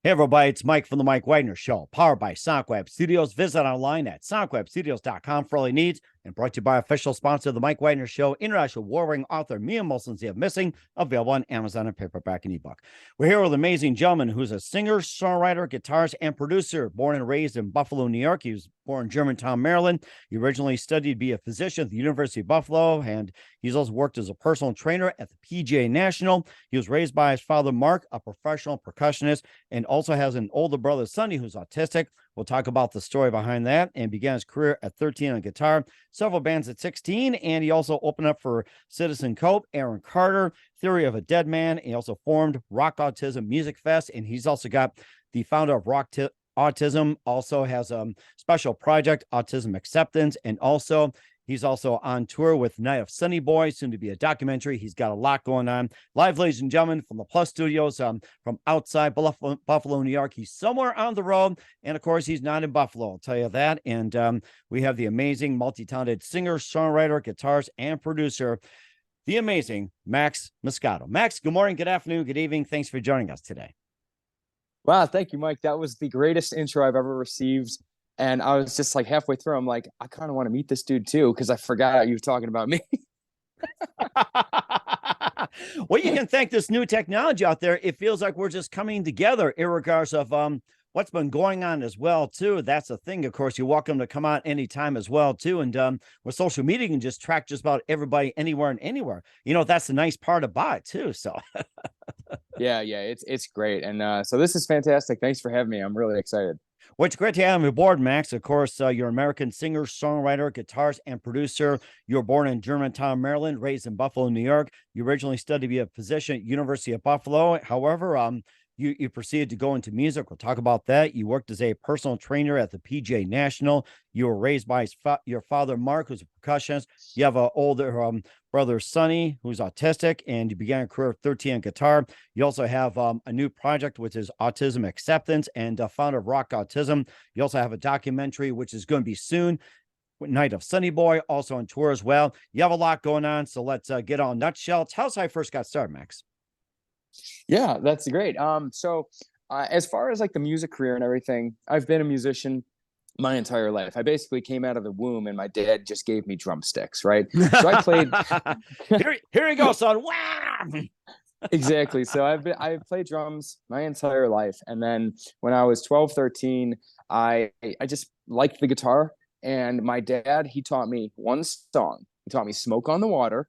Hey everybody, it's Mike from the Mike Wagner Show, powered by SonicWeb Studios. Visit online at sonicwebstudios.com for all your needs, and brought to you by official sponsor of the Mike Wagner Show, international war-wearing author Mia Molson's The Missing, available on Amazon and paperback and ebook. We're here with an amazing gentleman who's a singer, songwriter, guitarist, and producer. Born and raised in Buffalo, New York, he was born in Germantown, Maryland. He originally studied to be a physician at the University of Buffalo, and he's also worked as a personal trainer at the PGA National. He was raised by his father, Mark, a professional percussionist, and also has an older brother, Sonny, who's autistic. We'll talk about the story behind that, and began his career at 13 on guitar, several bands at 16, and he also opened up for Citizen Cope, Aaron Carter, Theory of a Dead Man. He also formed Rock Autism Music Fest, and he's also got the founder of Autism, also has a special project, Autism Acceptance, and also he's also on tour with Night of Sonnyboy, soon to be a documentary. He's got a lot going on. Live, ladies and gentlemen, from the Plus Studios, from outside Buffalo, New York. He's somewhere on the road, and of course, he's not in Buffalo, I'll tell you that. And we have the amazing, multi-talented singer, songwriter, guitarist, and producer, the amazing Max Muscato. Max, good morning, good afternoon, good evening. Thanks for joining us today. Wow, thank you, Mike. That was the greatest intro I've ever received. And I was just like halfway through, I'm like, I kind of want to meet this dude too, because I forgot you were talking about me. Well, you can thank this new technology out there. It feels like we're just coming together, regardless of what's been going on as well too. That's the thing. Of course, you're welcome to come out anytime as well too. And with social media, you can just track just about everybody anywhere and anywhere. That's the nice part about it too. So Yeah, it's great. And so this is fantastic. Thanks for having me. I'm really excited. well, it's great to have you aboard, Max. Of course, you're an American singer, songwriter, guitarist, and producer. You were born in Germantown, Maryland, raised in Buffalo, New York. You originally studied to be a physician at University of Buffalo. However, you proceeded to go into music. We'll talk about that. You worked as a personal trainer at the PGA National. You were raised by your father, Mark, who's a percussionist. You have an older brother, Sonny, who's autistic, and you began a career at 13 on guitar. You also have a new project, which is Autism Acceptance, and founder of Rock Autism. You also have a documentary, which is going to be soon, Night of Sonnyboy, also on tour as well. You have a lot going on, so let's get on nutshell. Tell us how I first got started, Max. Yeah, that's great. As far as like the music career and everything, I've been a musician my entire life. I basically came out of the womb and my dad just gave me drumsticks, right? So I played here you go, son. Wow. exactly. So I've played drums my entire life. And then when I was 12, 13, I just liked the guitar. And my dad, he taught me one song. He taught me Smoke on the Water,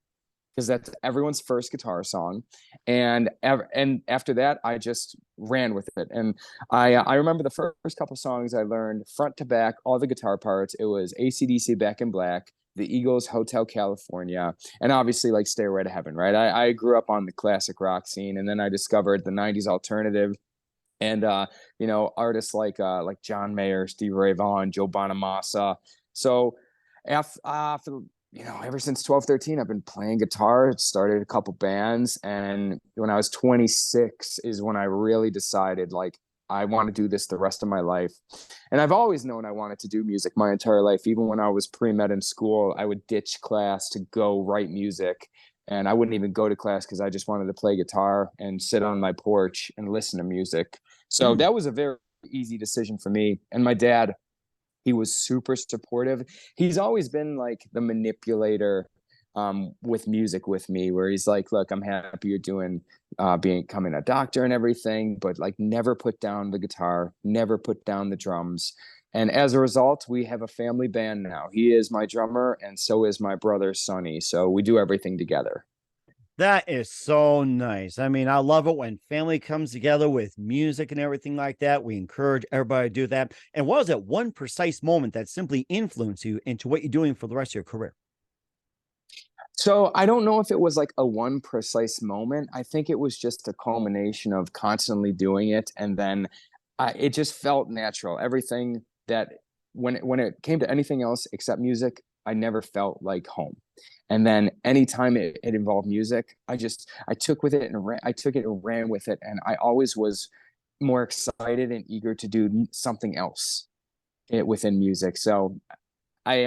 because that's everyone's first guitar song. And after that, I just ran with it. And I remember the first couple songs I learned front to back, all the guitar parts. It was AC/DC Back in Black, the Eagles, Hotel California, and obviously like Stairway to Heaven, right? I grew up on the classic rock scene, and then I discovered the 90s alternative and artists like John Mayer, Stevie Ray Vaughan, Joe Bonamassa. So after ever since 12, 13, I've been playing guitar. Started a couple bands. And when I was 26 is when I really decided, like, I want to do this the rest of my life. And I've always known I wanted to do music my entire life. Even when I was pre-med in school, I would ditch class to go write music. And I wouldn't even go to class because I just wanted to play guitar and sit on my porch and listen to music. So that was a very easy decision for me. And my dad, he was super supportive. He's always been like the manipulator with music with me, where he's like, look, I'm happy you're doing becoming a doctor and everything, but like never put down the guitar, never put down the drums. And as a result, we have a family band now. He is my drummer, and so is my brother, Sonny. So we do everything together. That is so nice. I mean, I love it when family comes together with music and everything like that. We encourage everybody to do that. And what was that one precise moment that simply influenced you into what you're doing for the rest of your career? So I don't know if it was like a one precise moment. I think it was just a culmination of constantly doing it, and then it just felt natural. Everything that when it came to anything else except music, I never felt like home. And then anytime it involved music, I took with it and I took it and ran with it, and I always was more excited and eager to do something else within music. So I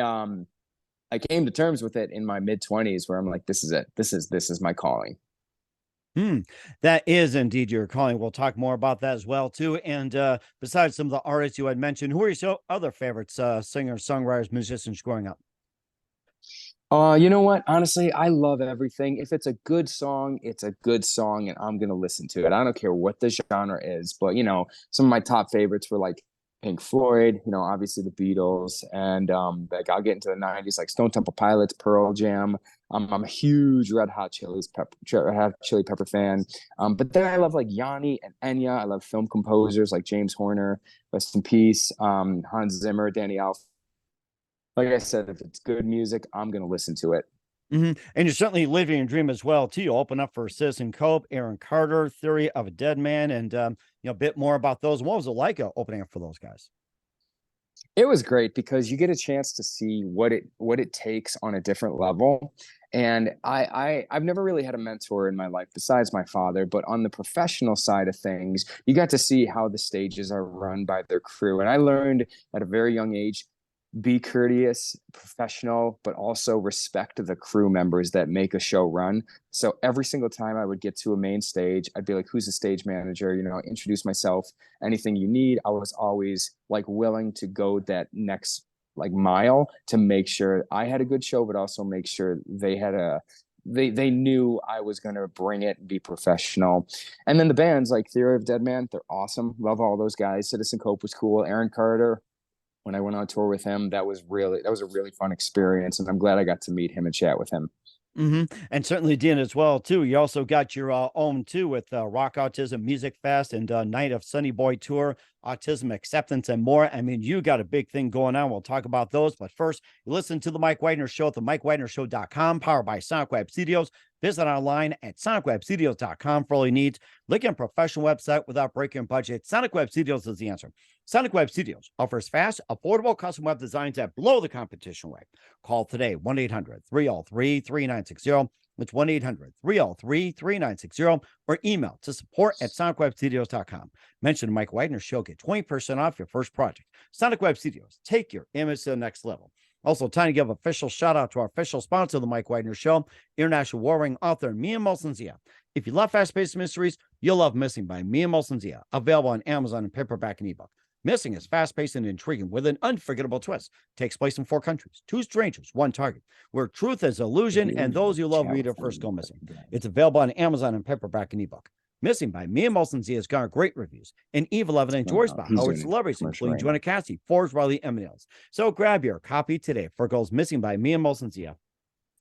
I came to terms with it in my mid 20s, where I'm like, this is it. This is my calling. Hmm. That is indeed your calling. We'll talk more about that as well too. And besides some of the artists you had mentioned, who are your other favorites, singers, songwriters, musicians growing up? You know what? Honestly, I love everything. If it's a good song, it's a good song, and I'm gonna listen to it. I don't care what the genre is, but some of my top favorites were like Pink Floyd, obviously the Beatles, and like I'll get into the '90s, like Stone Temple Pilots, Pearl Jam. I'm a huge Red Hot Chili Pepper fan. But then I love like Yanni and Enya. I love film composers like James Horner, rest in peace. Hans Zimmer, Danny Elf. Like I said, if it's good music, I'm gonna listen to it. And you're certainly living your dream as well too. You open up for Citizen Cope, Aaron Carter, Theory of a Dead Man, and a bit more about those. What was it like opening up for those guys? It was great because you get a chance to see what it takes on a different level. And I've never really had a mentor in my life besides my father, but on the professional side of things, you got to see how the stages are run by their crew. And I learned at a very young age, be courteous, professional, but also respect the crew members that make a show run. So every single time I would get to a main stage, I'd be like, who's the stage manager? Introduce myself, anything you need. I was always like willing to go that next like mile to make sure I had a good show, but also make sure they knew I was going to bring it and be professional. And then the bands like Theory of Dead Man, they're awesome. Love all those guys. Citizen Cope was cool. Aaron Carter, when I went on tour with him, that was a really fun experience, and I'm glad I got to meet him and chat with him. And certainly did as well too. You also got your own too with Rock Autism Music Fest and Night of Sonnyboy Tour, Autism Acceptance, and more. I mean, you got a big thing going on. We'll talk about those, but first, you listen to the Mike Wagner Show at the MikeWagnerShow.com, powered by Sonic Web Studios. Visit online at sonicwebstudios.com for all your needs. Look at a professional website without breaking your budget. Sonic Web Studios is the answer. Sonic Web Studios offers fast, affordable custom web designs that blow the competition away. Call today, 1-800-303-3960. It's 1-800-303-3960, or email to support@sonicwebstudios.com. Mention the Mike Wagner Show. Get 20% off your first project. Sonic Web Studios. Take your image to the next level. Also, time to give official shout out to our official sponsor of the Mike Wagner Show, international warring author Mia Molson-Zia. If you love fast-paced mysteries, you'll love Missing by Mia Molson-Zia, available on Amazon in paperback and ebook. Missing is fast-paced and intriguing with an unforgettable twist. Takes place in 4 countries, 2 strangers, 1 target, where truth is illusion and those you love read it first go missing. It's available on Amazon in paperback and ebook. Missing by Mia Molson-Zia has garnered great reviews, and Evil Evidence enjoys by Howard celebrities, including Joanna Cassie, Forbes, Riley, and else. So grab your copy today for Goes Missing by Mia Molson-Zia.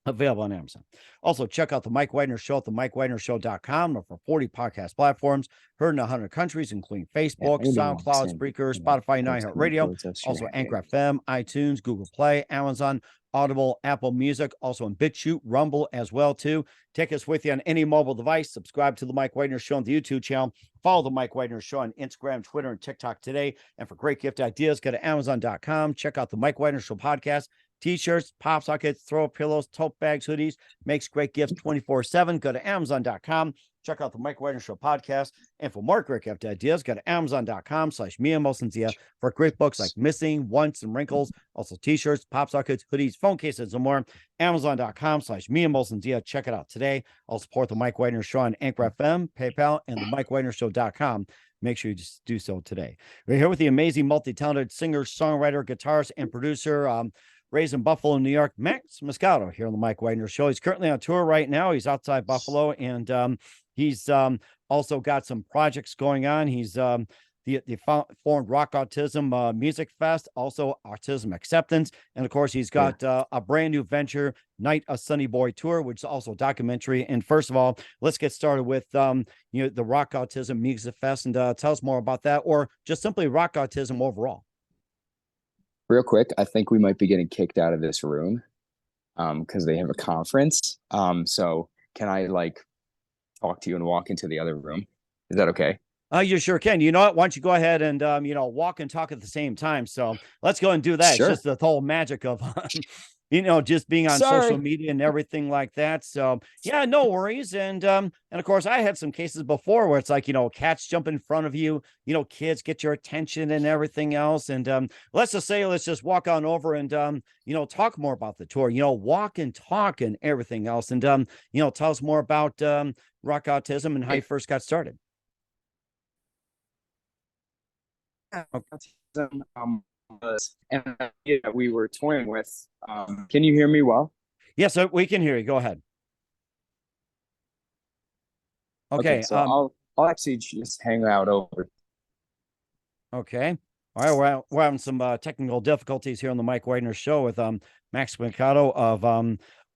Available on Amazon. Also, check out the Mike Wagner Show at the MikeWagnerShow.com or for 40 podcast platforms, heard in 100 countries, including Facebook, SoundCloud, Spreaker, Spotify, and iHeartRadio. Also, Anchor FM, iTunes, Google Play, Amazon, Audible, Apple Music, also on BitChute, Rumble as well, too. Take us with you on any mobile device. Subscribe to the Mike Wagner Show on the YouTube channel. Follow the Mike Wagner Show on Instagram, Twitter, and TikTok today. And for great gift ideas, go to Amazon.com. Check out the Mike Wagner Show podcast. T-shirts, pop sockets, throw pillows, tote bags, hoodies, makes great gifts 24/7. Go to Amazon.com. Check out the Mike Wagner Show podcast. And for more great gift ideas, go to Amazon.com/Mia Molson-Zia for great books like Missing, Once, and Wrinkles. Also T-shirts, pop sockets, hoodies, phone cases, and more. Amazon.com/Mia Molson-Zia. Check it out today. I'll support the Mike Wagner Show on Anchor FM, PayPal, and the MikeWagnerShow.com. Make sure you just do so today. We're here with the amazing, multi-talented singer, songwriter, guitarist, and producer, raised in Buffalo, New York, Max Muscato here on the Mike Wagner Show. He's currently on tour right now. He's outside Buffalo, and he's also got some projects going on. He's the formed Rock Autism Music Fest, also Autism Acceptance, and of course, he's got a brand new venture, Night of Sonnyboy Tour, which is also a documentary. And first of all, let's get started with the Rock Autism Music Fest, and tell us more about that, or just simply Rock Autism overall. Real quick, I think we might be getting kicked out of this room because they have a conference. So can I like talk to you and walk into the other room? Is that okay? You sure can. You know what? Why don't you go ahead and walk and talk at the same time? So let's go and do that. Sure. It's just the whole magic of just being on social media and everything like that. So yeah, no worries. And of course, I had some cases before where it's like, cats jump in front of you, kids get your attention and everything else. And let's just walk on over and talk more about the tour, walk and talk and everything else. And tell us more about Rock Autism and how you first got started. And we were toying with. Can you hear me well? Yes, we can hear you. Go ahead. Okay. So I'll actually just hang out over. Okay. All right. We're having some technical difficulties here on the Mike Widener Show with Max Muscato of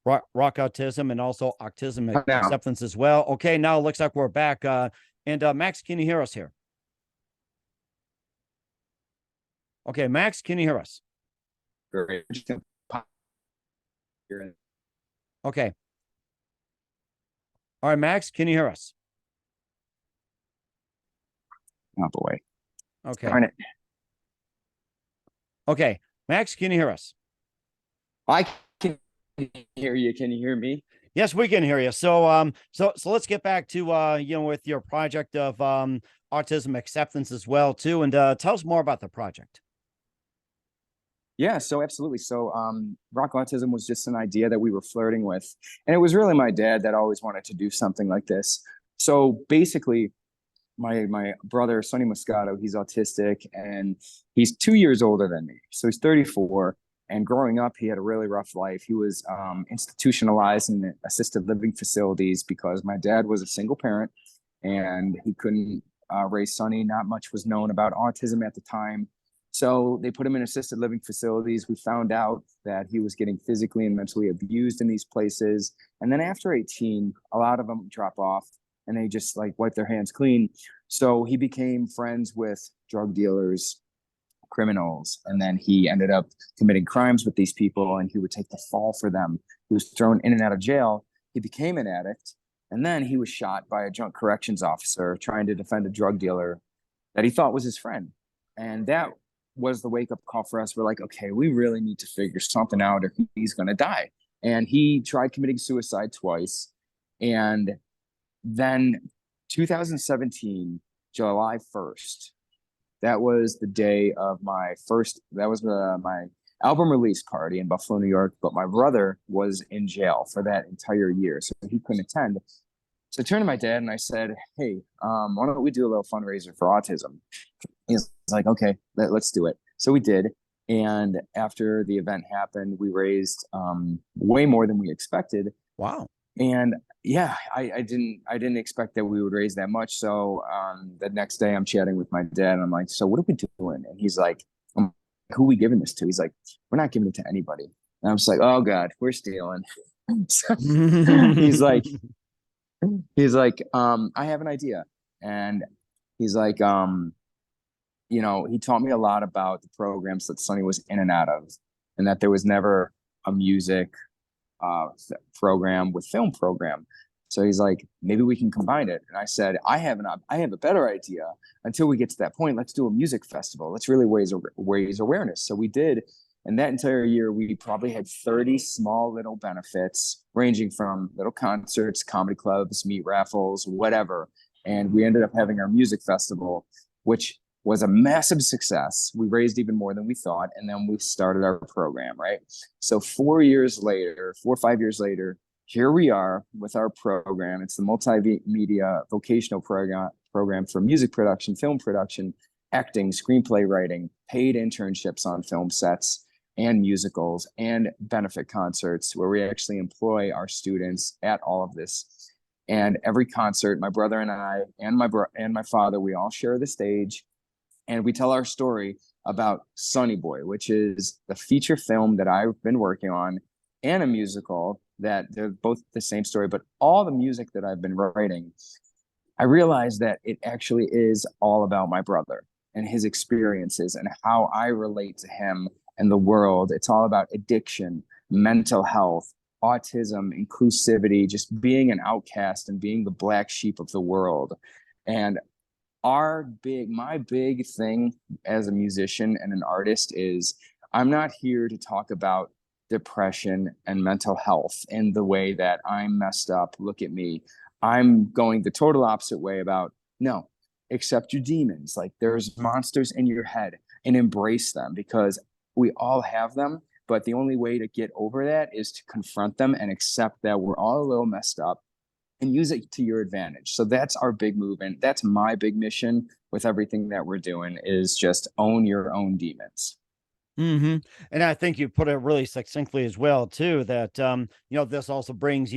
Rock Autism and also Autism Acceptance as well. Okay. Now it looks like we're back. And Max, can you hear us here? Okay, Max, can you hear us? Great. Okay. All right, Max, can you hear us? Oh boy. Okay. Darn it. Okay, Max, can you hear us? I can hear you. Can you hear me? Yes, we can hear you. So so let's get back to with your project of Autism Acceptance as well too, and tell us more about the project. Yeah, so absolutely. So Rock Autism was just an idea that we were flirting with. And it was really my dad that always wanted to do something like this. So basically, my brother, Sonny Muscato, he's autistic and he's 2 years older than me. So he's 34. And growing up, he had a really rough life. He was institutionalized in assisted living facilities because my dad was a single parent and he couldn't raise Sonny. Not much was known about autism at the time. So they put him in assisted living facilities. We found out that he was getting physically and mentally abused in these places. And then after 18, a lot of them drop off and they just like wipe their hands clean. So he became friends with drug dealers, criminals, and then he ended up committing crimes with these people and he would take the fall for them. He was thrown in and out of jail. He became an addict. And then he was shot by a junk corrections officer trying to defend a drug dealer that he thought was his friend. And that was the wake up call for us. We're like, okay, we really need to figure something out or he's going to die. And he tried committing suicide twice. And then 2017, July 1st, that was the day of my my album release party in Buffalo, New York. But my brother was in jail for that entire year, so he couldn't attend. So I turned to my dad and I said, hey, why don't we do a little fundraiser for autism? He's like, okay, let's do it. So we did. And after the event happened, we raised way more than we expected. Wow. And yeah, I didn't expect that we would raise that much. So the next day I'm chatting with my dad and I'm like, so what are we doing? And he's like, who are we giving this to? He's like, we're not giving it to anybody. And I'm just like, oh God, we're stealing. he's like, I have an idea. And he's like, he taught me a lot about the programs that Sonny was in and out of, and that there was never a music program with film program. So he's like, maybe we can combine it. And I said, I have a better idea. Until we get to that point, let's do a music festival. Let's really raise awareness. So we did. And that entire year, we probably had 30 small little benefits, ranging from little concerts, comedy clubs, meat raffles, whatever. And we ended up having our music festival, which was a massive success. We raised even more than we thought. And then we started our program, right? So 4 or 5 years later, here we are with our program. It's the multimedia vocational program for music production, film production, acting, screenplay writing, paid internships on film sets and musicals and benefit concerts where we actually employ our students at all of this. And every concert, my brother and I and my father, we all share the stage. And we tell our story about Sonnyboy, which is the feature film that I've been working on, and a musical that they're both the same story. But all the music that I've been writing, I realized that it actually is all about my brother and his experiences and how I relate to him and the world. It's all about addiction, mental health, autism, inclusivity, just being an outcast and being the black sheep of the world. And my big thing as a musician and an artist is I'm not here to talk about depression and mental health in the way that I'm messed up. Look at me. I'm going the total opposite way about no, accept your demons. Like there's monsters in your head and embrace them because we all have them. But the only way to get over that is to confront them and accept that we're all a little messed up and use it to your advantage. So that's our big move. And that's my big mission with everything that we're doing, is just own your own demons. Hmm. And I think you put it really succinctly as well, too, that this also brings,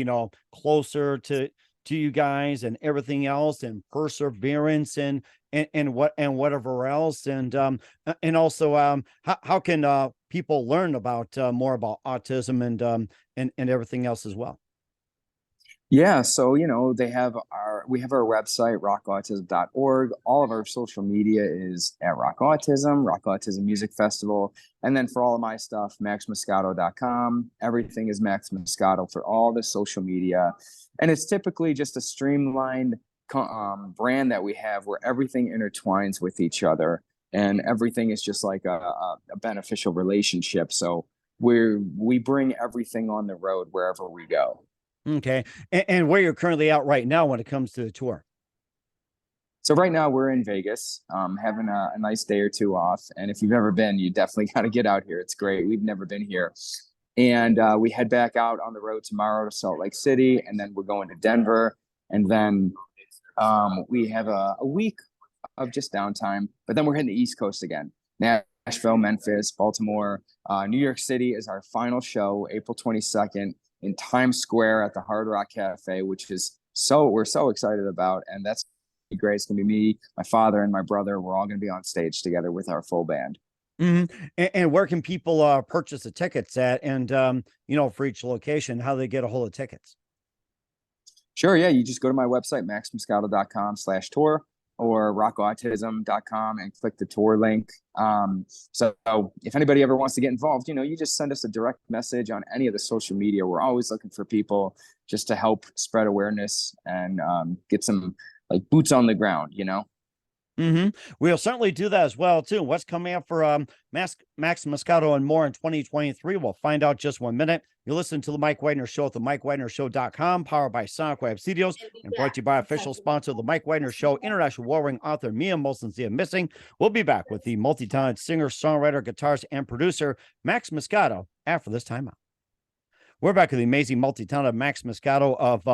closer to you guys and everything else, and perseverance, and whatever else. And also, how can people learn about more about autism and everything else as well? Yeah, so we have our website, rockautism.org. All of our social media is at Rock Autism, Rock Autism Music Festival. And then for all of my stuff, maxmuscato.com. Everything is Max Muscato for all the social media. And it's typically just a streamlined brand that we have, where everything intertwines with each other, and everything is just like a beneficial relationship. So we bring everything on the road wherever we go. Okay. And where you're currently out right now when it comes to the tour? So right now we're in Vegas, having a nice day or two off. And if you've ever been, you definitely got to get out here. It's great. We've never been here. And we head back out on the road tomorrow to Salt Lake City, and then we're going to Denver. And then we have a week of just downtime, but then we're hitting the East Coast again. Nashville, Memphis, Baltimore, New York City is our final show, April 22nd in Times Square at the Hard Rock Cafe, which is we're so excited about. And that's great. It's gonna be me, my father, and my brother. We're all gonna be on stage together with our full band. Hmm. And where can people purchase the tickets at? And for each location, how they get a hold of tickets? Sure, yeah. You just go to my website, maxmuscato.com/tour, or rockautism.com, and click the tour link. So if anybody ever wants to get involved, you just send us a direct message on any of the social media. We're always looking for people just to help spread awareness and get some like boots on the ground. Hmm. We'll certainly do that as well, too. What's coming up for Max Muscato and more in 2023? We'll find out just 1 minute. You listen to the Mike Wagner Show at the MikeWagnerShow.com, powered by Sonnyboy Studios, and brought to you by official sponsor of the Mike Wagner Show, international warring author Mia Molson Missing. We'll be back with the multi-talented singer, songwriter, guitarist, and producer Max Muscato after this timeout. We're back with the amazing multi-talented Max Muscato of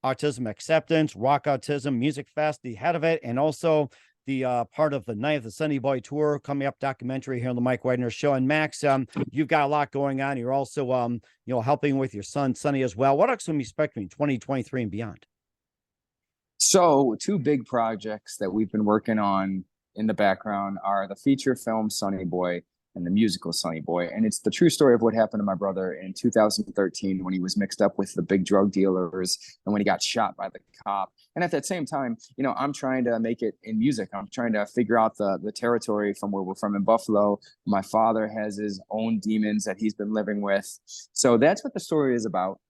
Autism Acceptance, Rock Autism Music Fest, the head of it, and also the part of the Night of the Sonnyboy Tour coming up documentary here on the Mike Wagner Show. And Max, you've got a lot going on. You're also, helping with your son, Sonny, as well. What else can we expect in 2023 and beyond? So two big projects that we've been working on in the background are the feature film Sonnyboy and the musical Sonnyboy. And it's the true story of what happened to my brother in 2013 when he was mixed up with the big drug dealers and when he got shot by the cop. And at that same time, I'm trying to make it in music. I'm trying to figure out the territory from where we're from in Buffalo. My father has his own demons that he's been living with. So that's what the story is about.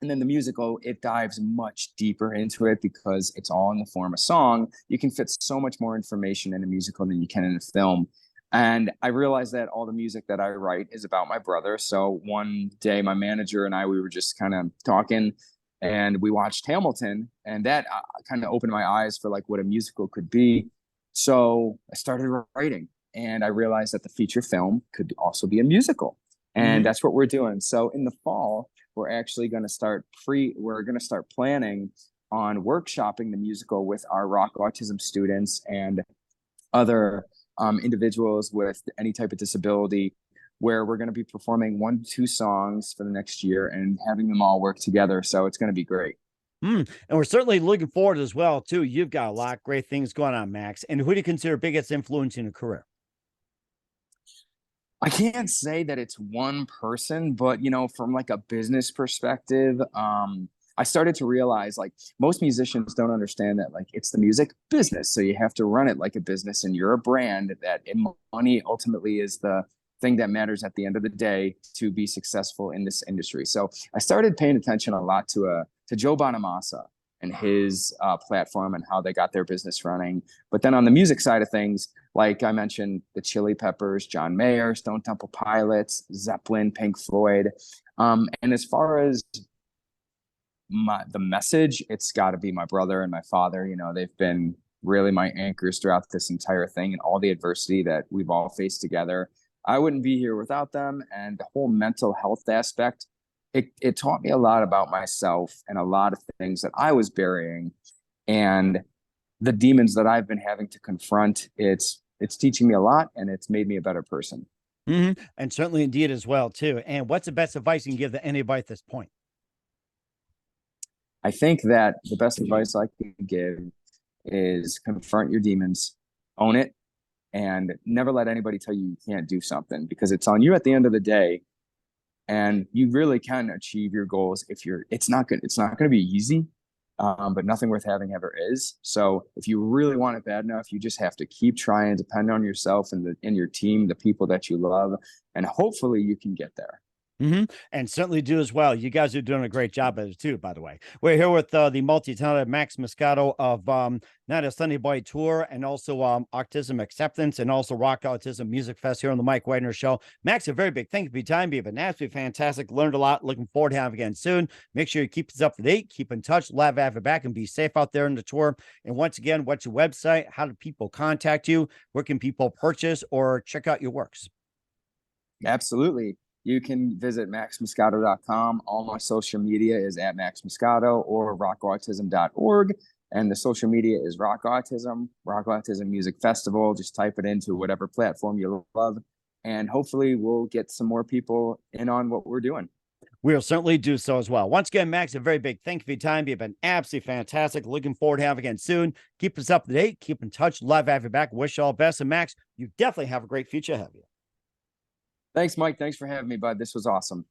And then the musical, it dives much deeper into it because it's all in the form of song. You can fit so much more information in a musical than you can in a film. And I realized that all the music that I write is about my brother. So one day, my manager and I, we were just kind of talking, and we watched Hamilton, and that kind of opened my eyes for like what a musical could be. So I started writing, and I realized that the feature film could also be a musical. And that's what we're doing. So in the fall, we're actually going to start planning on workshopping the musical with our Rock Autism students and other individuals with any type of disability, where we're going to be performing 1 to 2 songs for the next year and having them all work together. So it's going to be great. And we're certainly looking forward as well, too. You've got a lot of great things going on, Max. And who do you consider biggest influence in your career? I can't say that it's one person, but from like a business perspective, I started to realize like most musicians don't understand that like it's the music business. So you have to run it like a business, and you're a brand, that money ultimately is the thing that matters at the end of the day to be successful in this industry. So I started paying attention a lot to Joe Bonamassa and his platform and how they got their business running. But then on the music side of things, like I mentioned, the Chili Peppers, John Mayer, Stone Temple Pilots, Zeppelin, Pink Floyd. And as far as the message, it's got to be my brother and my father. They've been really my anchors throughout this entire thing and all the adversity that we've all faced together. I wouldn't be here without them. And the whole mental health aspect it taught me a lot about myself and a lot of things that I was burying, and the demons that I've been having to confront. It's teaching me a lot, and it's made me a better person. And certainly indeed as well, too. And what's the best advice you can give to anybody at this point? I think that the best advice I can give is confront your demons, own it, and never let anybody tell you you can't do something, because it's on you at the end of the day. And you really can achieve your goals if you're, it's not going to be easy, but nothing worth having ever is. So if you really want it bad enough, you just have to keep trying, depend on yourself and your team, the people that you love, and hopefully you can get there. And certainly do as well. You guys are doing a great job at it too, by the way. We're here with the multi-talented Max Muscato of not a Sonnyboy Tour, and also Autism Acceptance, and also Rock Autism Music Fest here on the Mike Wagner Show. Max, a very big thank you for your time. You've been absolutely fantastic. Learned a lot. Looking forward to having you again soon. Make sure you keep us up to date. Keep in touch. Love have it back, and be safe out there in the tour. And once again, what's your website? How do people contact you? Where can people purchase or check out your works? Absolutely. You can visit maxmuscato.com. All my social media is at Max Muscato or rockautism.org. And the social media is Rock Autism Music Festival. Just type it into whatever platform you love. And hopefully we'll get some more people in on what we're doing. We'll certainly do so as well. Once again, Max, a very big thank you for your time. You've been absolutely fantastic. Looking forward to having you again soon. Keep us up to date. Keep in touch. Love having you back. Wish you all the best. And Max, you definitely have a great future ahead of you. Thanks, Mike. Thanks for having me, bud. This was awesome.